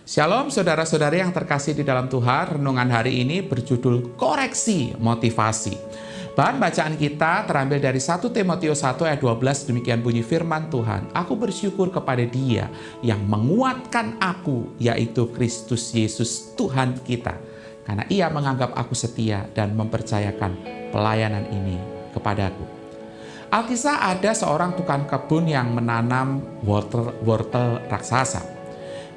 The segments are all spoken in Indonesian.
Shalom saudara-saudari yang terkasih di dalam Tuhan. Renungan hari ini berjudul Koreksi Motivasi. Bahan bacaan kita terambil dari 1 Timotius 1 ayat 12, demikian bunyi firman Tuhan. Aku bersyukur kepada Dia yang menguatkan aku, yaitu Kristus Yesus Tuhan kita. Karena Ia menganggap aku setia dan mempercayakan pelayanan ini kepadaku. Alkisah ada seorang tukang kebun yang menanam wortel raksasa.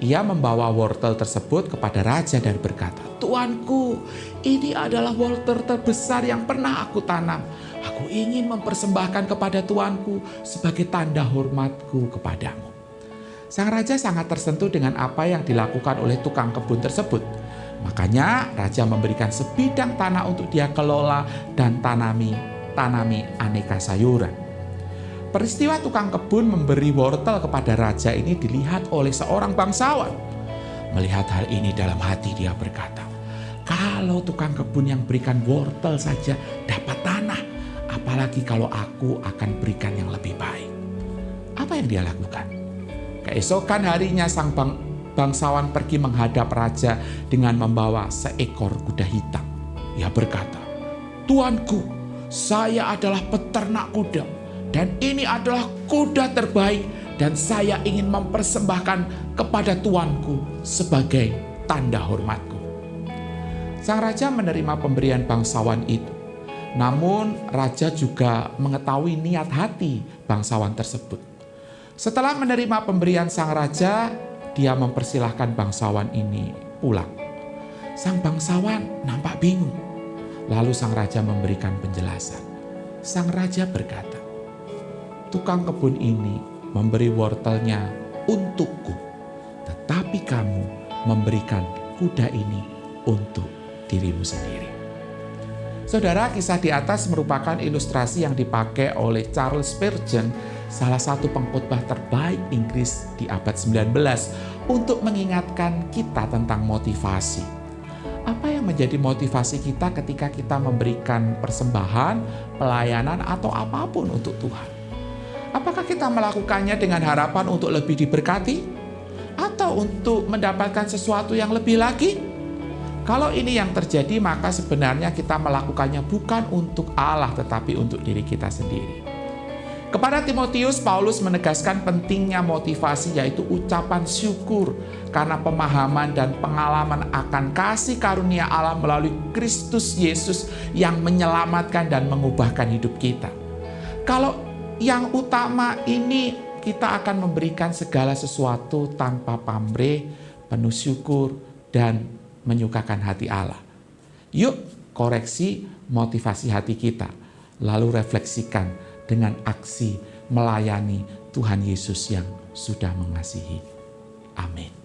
Ia membawa wortel tersebut kepada raja dan berkata, "Tuanku, ini adalah wortel terbesar yang pernah aku tanam. Aku ingin mempersembahkan kepada tuanku sebagai tanda hormatku kepadamu." Sang raja sangat tersentuh dengan apa yang dilakukan oleh tukang kebun tersebut. Makanya raja memberikan sebidang tanah untuk dia kelola dan tanami aneka sayuran. Peristiwa tukang kebun memberi wortel kepada raja ini dilihat oleh seorang bangsawan. Melihat hal ini dalam hati dia berkata, "Kalau tukang kebun yang berikan wortel saja dapat tanah, apalagi kalau aku akan berikan yang lebih baik." Apa yang dia lakukan? Keesokan harinya sang bangsawan pergi menghadap raja dengan membawa seekor kuda hitam. Ia berkata, "Tuanku, saya adalah peternak kuda. Dan ini adalah kuda terbaik dan saya ingin mempersembahkan kepada tuanku sebagai tanda hormatku." Sang raja menerima pemberian bangsawan itu. Namun raja juga mengetahui niat hati bangsawan tersebut. Setelah menerima pemberian sang raja, dia mempersilahkan bangsawan ini pulang. Sang bangsawan nampak bingung. Lalu sang raja memberikan penjelasan. Sang raja berkata, "Tukang kebun ini memberi wortelnya untukku, tetapi kamu memberikan kuda ini untuk dirimu sendiri." Saudara, kisah di atas merupakan ilustrasi yang dipakai oleh Charles Spurgeon, salah satu pengkhotbah terbaik Inggris di abad 19, untuk mengingatkan kita tentang motivasi. Apa yang menjadi motivasi kita ketika kita memberikan persembahan, pelayanan, atau apapun untuk Tuhan? Apakah kita melakukannya dengan harapan untuk lebih diberkati? Atau untuk mendapatkan sesuatu yang lebih lagi? Kalau ini yang terjadi, maka sebenarnya kita melakukannya bukan untuk Allah, tetapi untuk diri kita sendiri. Kepada Timotius, Paulus menegaskan pentingnya motivasi, yaitu ucapan syukur karena pemahaman dan pengalaman akan kasih karunia Allah melalui Kristus Yesus yang menyelamatkan dan mengubahkan hidup kita. Kalau yang utama ini, kita akan memberikan segala sesuatu tanpa pamrih, penuh syukur, dan menyukakan hati Allah. Yuk koreksi motivasi hati kita, lalu refleksikan dengan aksi melayani Tuhan Yesus yang sudah mengasihi. Amin.